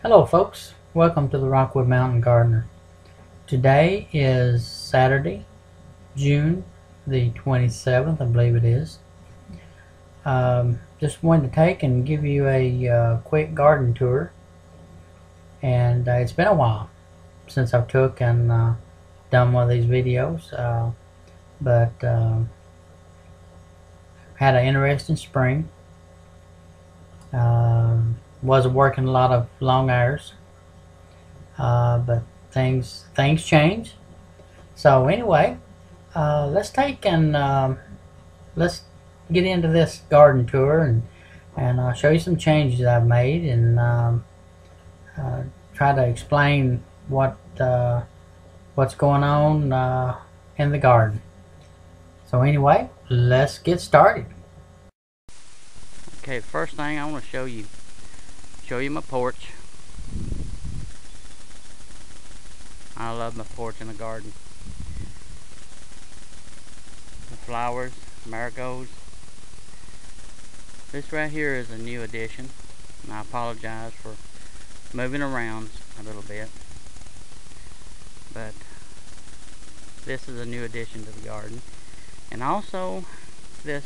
Hello folks, welcome to the Rockwood Mountain Gardener. Today is Saturday, June the 27th, I believe it is. Just wanted to take and give you a quick garden tour, and it's been a while since I've took and done one of these videos, but had an interesting spring. Was working a lot of long hours, but things change. So anyway, let's take and let's get into this garden tour, and I'll show you some changes I've made, and uh, try to explain what's going on in the garden. So anyway, let's get started. Okay, first thing I want to show you my porch. I love my porch in the garden. The flowers, marigolds. This right here is a new addition, and I apologize for moving around a little bit, but this is a new addition to the garden. And also this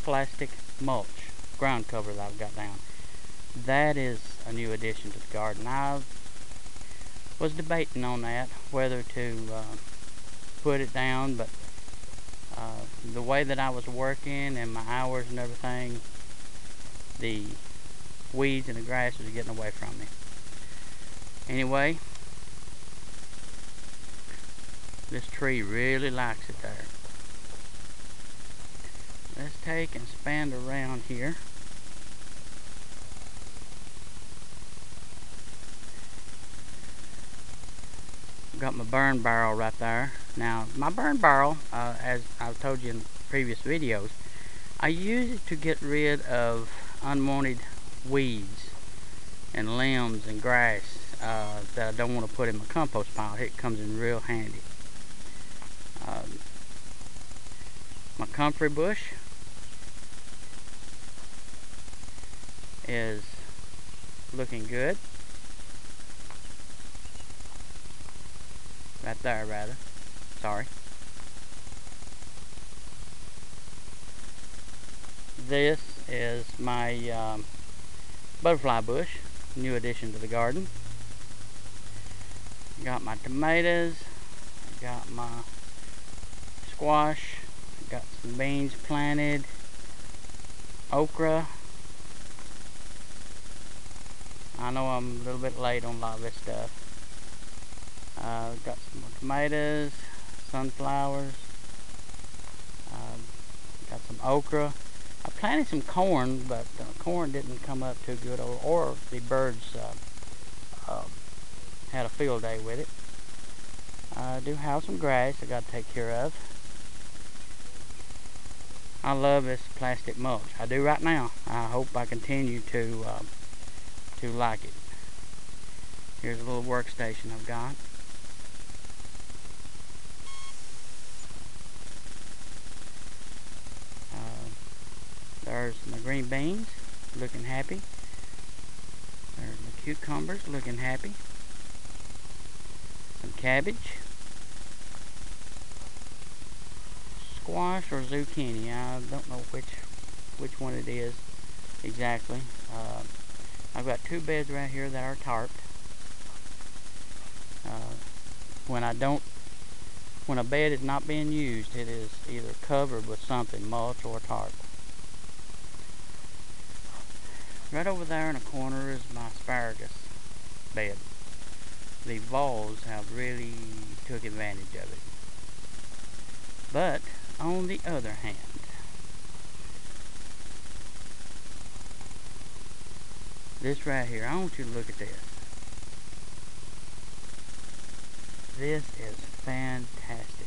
plastic mulch ground cover that I've got down, that is a new addition to the garden. I was debating on that, whether to put it down, but the way that I was working and my hours and everything, the weeds and the grass was getting away from me. Anyway, this tree really likes it there. Let's take and span around here. Got my burn barrel right there. Now, my burn barrel, as I've told you in previous videos, I use it to get rid of unwanted weeds and limbs and grass that I don't want to put in my compost pile. It comes in real handy. My comfrey bush is looking good. Right there, rather. Sorry. This is my butterfly bush, new addition to the garden. Got my tomatoes, got my squash, got some beans planted, okra. I know I'm a little bit late on a lot of this stuff. Got some more tomatoes, sunflowers, got some okra. I planted some corn, but corn didn't come up too good, or the birds had a field day with it. I do have some grass I got to take care of. I love this plastic mulch. I do right now. I hope I continue to like it. Here's a little workstation I've got. There's my green beans, looking happy. There's my cucumbers, looking happy. Some cabbage. Squash or zucchini, I don't know which one it is exactly. I've got two beds right here that are tarped. When a bed is not being used, it is either covered with something, mulch or tarp. Right over there in the corner is my asparagus bed. The voles have really took advantage of it. But on the other hand, this right here, I want you to look at this. This is fantastic.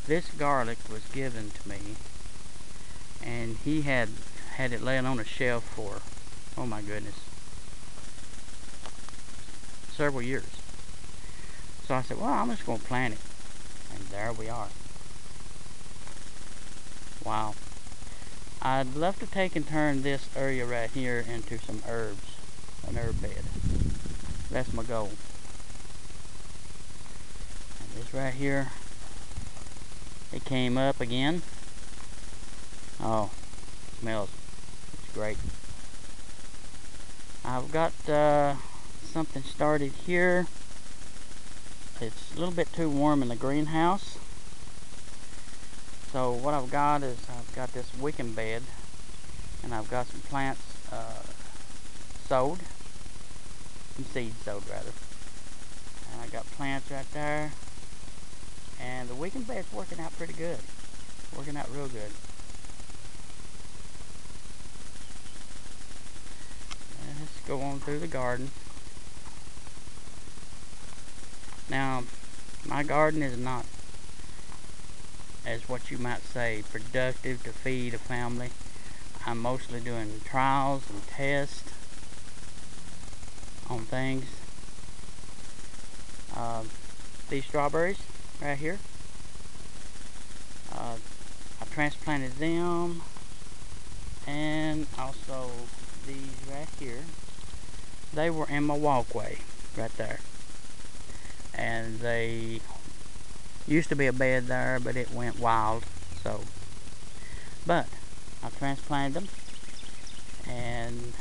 This garlic was given to me, and he had it laying on a shelf for, oh my goodness, several years. So I said, well, I'm just going to plant it. And there we are. Wow. I'd love to take and turn this area right here into some herbs. an herb bed. That's my goal. And this right here, it came up again. Oh, smells. It's great. I've got something started here. It's a little bit too warm in the greenhouse. So what I've got is I've got this wicking bed, and I've got some plants sowed, some seeds sowed rather. And I got plants right there, and the wicking bed's working out pretty good. Working out real good. Let's go on through the garden. Now, my garden is not, as what you might say, productive to feed a family. I'm mostly doing trials and tests on things. These strawberries right here, I transplanted them, and also these right here. They were in my walkway right there, and they used to be a bed there, but it went wild. So, but I transplanted them and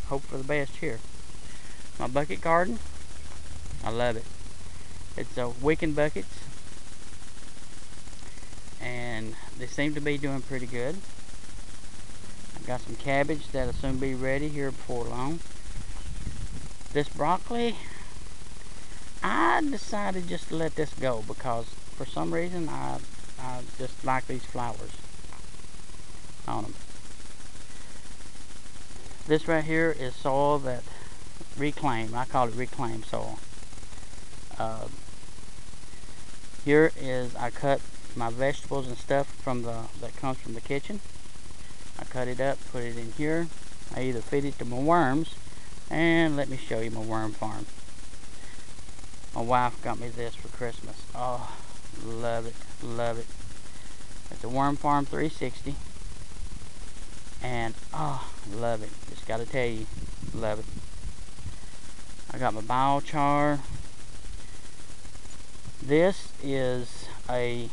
hope for the best here. My bucket garden, I love it. It's a wicking buckets, and they seem to be doing pretty good. I've got some cabbage that'll soon be ready here before long. This broccoli, I decided just to let this go because for some reason I just like these flowers on them. This right here is soil that reclaimed. I call it reclaimed soil. Here is, I cut my vegetables and stuff from that comes from the kitchen. I cut it up, put it in here. I either feed it to my worms, and let me show you my worm farm. My wife got me this for Christmas. Oh, love it, love it. It's a Worm Farm 360, and oh, love it. Just gotta tell you, love it. I got my biochar. This is the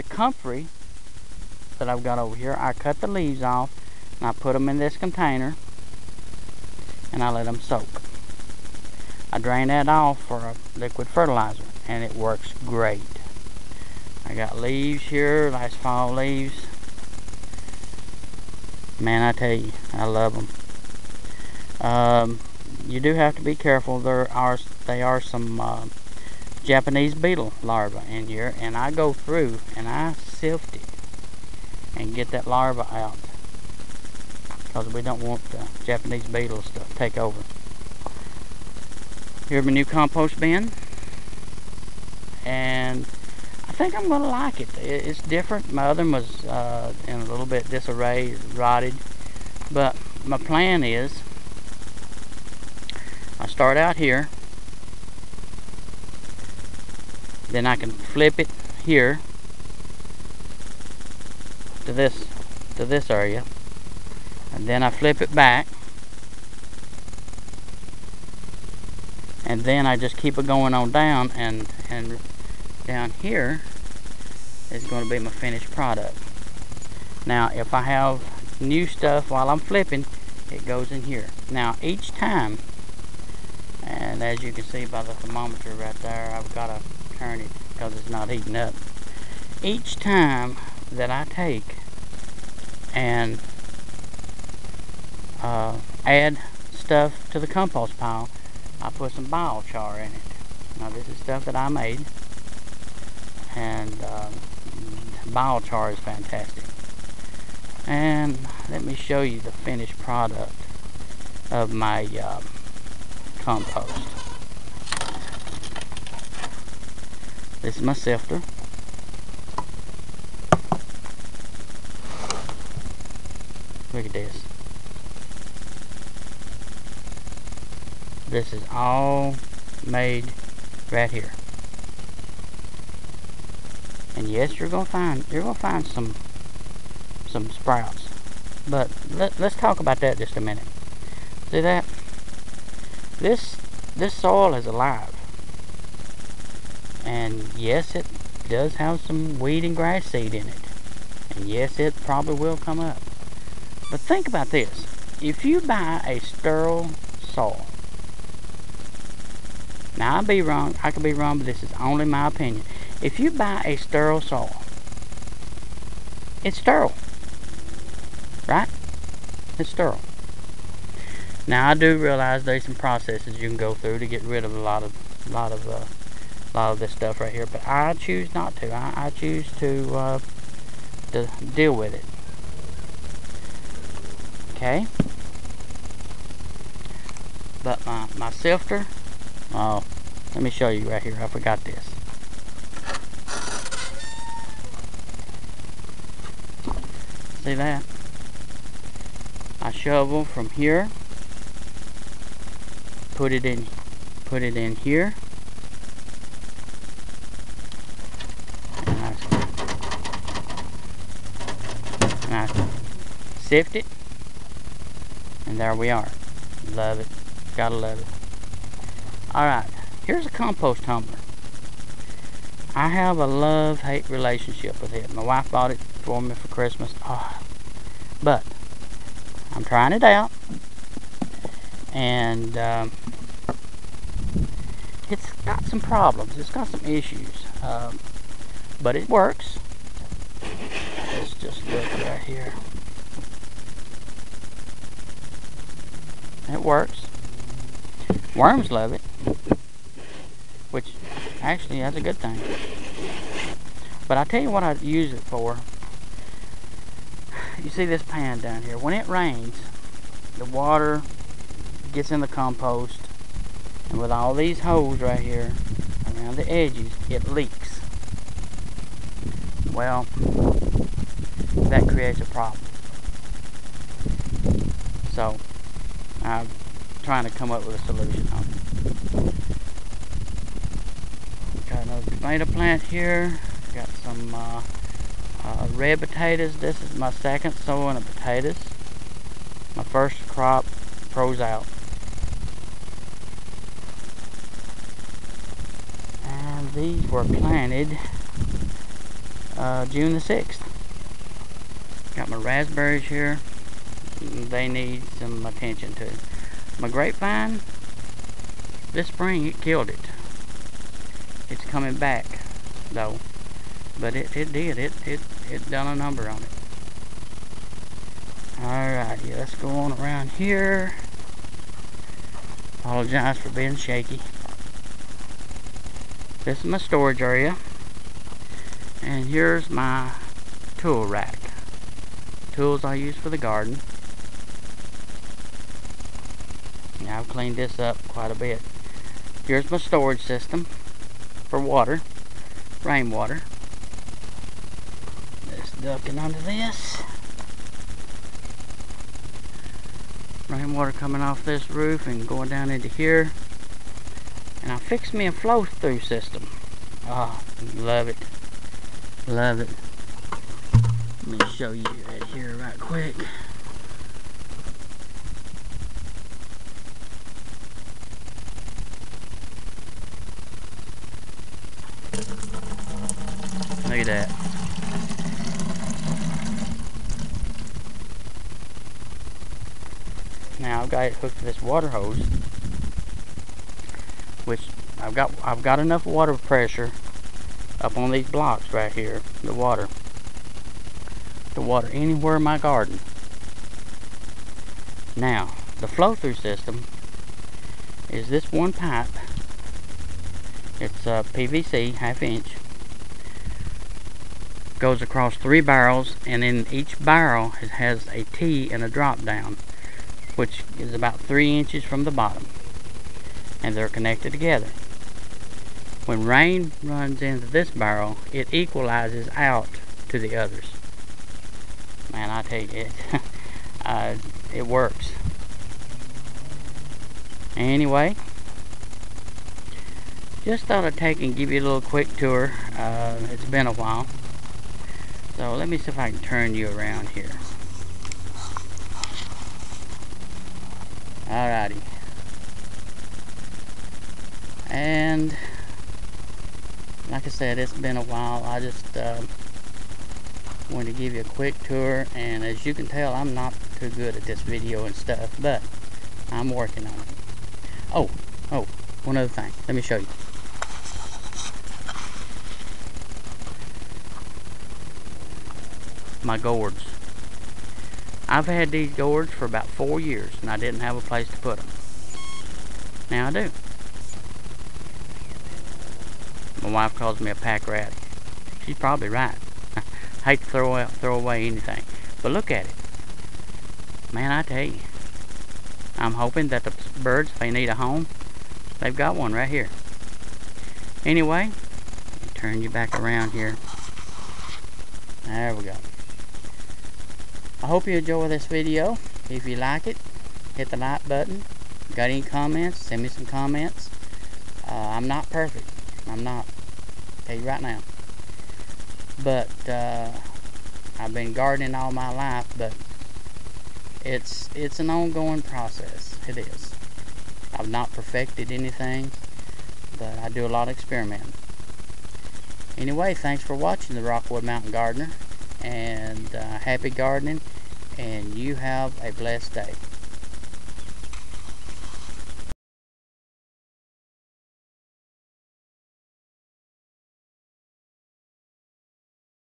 comfrey that I've got over here. I cut the leaves off and I put them in this container and I let them soak. I drain that off for a liquid fertilizer, and it works great. I got leaves here, nice fall leaves. Man, I tell you, I love them. You do have to be careful. They are some Japanese beetle larvae in here, and I go through and I sift it and get that larva out because we don't want the Japanese beetles to take over. Here's my new compost bin, and I think I'm going to like it. It's different. My other one was in a little bit disarray, rotted, but my plan is I start out here, then I can flip it here to this area, and then I flip it back, and then I just keep it going on down, and down here is going to be my finished product. Now if I have new stuff while I'm flipping, it goes in here. Now each time, and as you can see by the thermometer right there, I've got to turn it because it's not heating up. Each time that I take and add stuff to the compost pile, I put some biochar in it. Now this is stuff that I made, and biochar is fantastic. And let me show you the finished product of my compost. This is my sifter. Look at this. This is all made right here. And yes, you're gonna find some sprouts. But let's talk about that just a minute. See that? This soil is alive. And yes, it does have some weed and grass seed in it. And yes, it probably will come up. But think about this. If you buy a sterile soil, now I could be wrong, but this is only my opinion. If you buy a sterile soil, it's sterile, right? It's sterile. Now I do realize there's some processes you can go through to get rid of a lot of this stuff right here, but I choose not to. I choose to deal with it. Okay. But my sifter, oh, let me show you right here. I forgot this. See that? I shovel from here, put it in here, and I sift it, and there we are. Love it. Gotta love it. Alright, here's a compost tumbler. I have a love-hate relationship with it. My wife bought it for me for Christmas. Oh, but I'm trying it out, and it's got some problems. It's got some issues, but it works. Let's just look right here. It works. Worms love it, which actually that's a good thing. But I'll tell you what I use it for. You see this pan down here. When it rains, the water gets in the compost, and with all these holes right here around the edges, it leaks. Well, that creates a problem. So I'm trying to come up with a solution on it. Got another tomato plant here. Got some red potatoes. This is my second sowing of potatoes. My first crop froze out. And these were planted June the 6th. Got my raspberries here. They need some attention too. My grapevine, this spring it killed it. It's coming back though, but it did. It done a number on it. Alrighty, let's go on around here. Apologize for being shaky. This is my storage area, and here's my tool rack. Tools I use for the garden. Now I've cleaned this up quite a bit. Here's my storage system for water, rainwater. Just ducking under this. Rainwater coming off this roof and going down into here. And I fixed me a flow through system. Oh, love it. Love it. Let me show you right here right quick. Look at that. Now I've got it hooked to this water hose, which I've got enough water pressure up on these blocks right here, the water anywhere in my garden. Now the flow through system is this one pipe. It's PVC, 1/2 inch. Goes across 3 barrels, and in each barrel it has a T and a drop down, which is about 3 inches from the bottom, and they're connected together. When rain runs into this barrel, it equalizes out to the others. Man, I tell you, it works. Anyway, just thought I'd take and give you a little quick tour. It's been a while. So let me see if I can turn you around here. Alrighty. And like I said, it's been a while. I just wanted to give you a quick tour, and as you can tell, I'm not too good at this video and stuff, but I'm working on it. Oh, one other thing. Let me show you. My gourds. I've had these gourds for about 4 years, and I didn't have a place to put them. Now I do. My wife calls me a pack rat. She's probably right. I hate to throw away anything, but look at it. Man, I tell you, I'm hoping that the birds, if they need a home, they've got one right here. Anyway, let me turn you back around here. There we go. I hope you enjoy this video. If you like it, hit the like button. Got any comments? Send me some comments. I'm not perfect. I'm not. I'll tell you right now. But I've been gardening all my life, but it's an ongoing process. It is. I've not perfected anything, but I do a lot of experimenting. Anyway, thanks for watching the Rockwood Mountain Gardener, and happy gardening, and you have a blessed day.